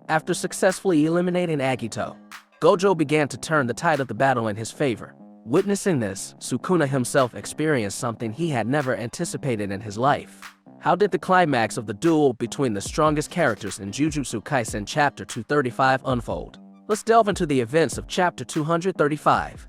After successfully eliminating 𝐻𝐤𝐞𝐽, Gojo began to turn the tide of the battle in his favor. Witnessing this, Sukuna himself experienced something he had never anticipated in his life. How did the climax of the duel between the strongest characters in Jujutsu Kaisen Chapter 235 unfold? Let's delve into the events of Chapter 235.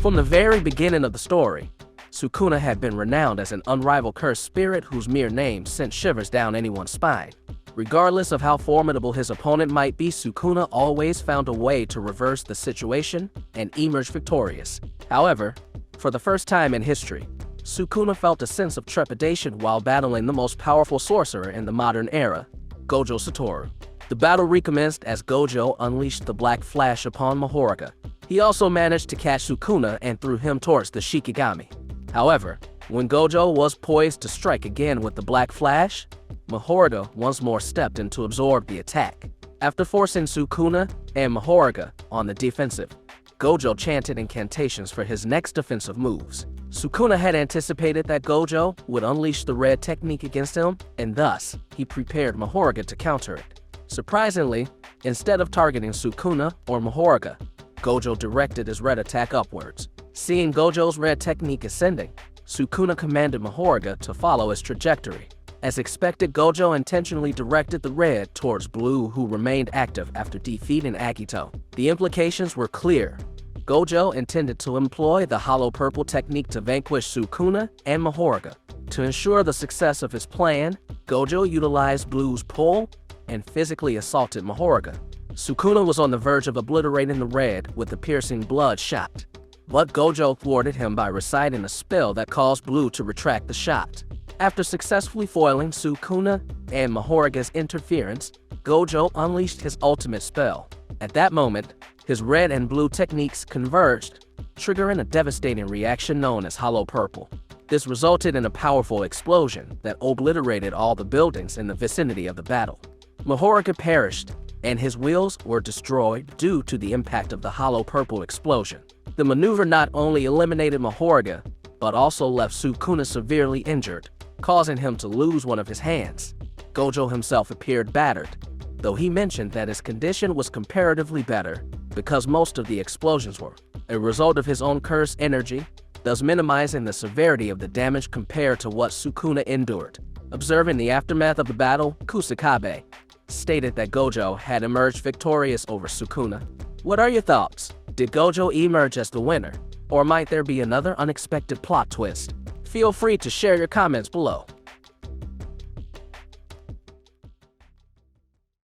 From the very beginning of the story, Sukuna had been renowned as an unrivaled cursed spirit whose mere name sent shivers down anyone's spine. Regardless of how formidable his opponent might be, Sukuna always found a way to reverse the situation and emerge victorious. However, for the first time in history, Sukuna felt a sense of trepidation while battling the most powerful sorcerer in the modern era, Gojo Satoru. The battle recommenced as Gojo unleashed the Black Flash upon Mahoruga. He also managed to catch Sukuna and threw him towards the Shikigami. However, when Gojo was poised to strike again with the Black Flash, Mahoruga once more stepped in to absorb the attack. After forcing Sukuna and Mahoruga on the defensive, Gojo chanted incantations for his next defensive moves. Sukuna had anticipated that Gojo would unleash the red technique against him, and thus, he prepared Mahoruga to counter it. Surprisingly, instead of targeting Sukuna or Mahoruga, Gojo directed his red attack upwards. Seeing Gojo's red technique ascending, Sukuna commanded Mahoruga to follow his trajectory. As expected, Gojo intentionally directed the red towards blue, who remained active after defeating 𝐻𝐤𝐞𝐽. The implications were clear. Gojo intended to employ the hollow purple technique to vanquish Sukuna and Mahoruga. To ensure the success of his plan, Gojo utilized blue's pull and physically assaulted Mahoruga. Sukuna was on the verge of obliterating the red with a piercing blood shot, but Gojo thwarted him by reciting a spell that caused blue to retract the shot. After successfully foiling Sukuna and Mahoruga's interference, Gojo unleashed his ultimate spell. At that moment, his red and blue techniques converged, triggering a devastating reaction known as hollow purple. This resulted in a powerful explosion that obliterated all the buildings in the vicinity of the battle. Mahoruga perished, and his wheels were destroyed due to the impact of the hollow purple explosion. The maneuver not only eliminated Mahoruga, but also left Sukuna severely injured, causing him to lose one of his hands. Gojo himself appeared battered, though he mentioned that his condition was comparatively better because most of the explosions were a result of his own cursed energy, thus minimizing the severity of the damage compared to what Sukuna endured. Observing the aftermath of the battle, Kusakabe stated that Gojo had emerged victorious over Sukuna. What are your thoughts? Did Gojo emerge as the winner, or might there be another unexpected plot twist? Feel free to share your comments below.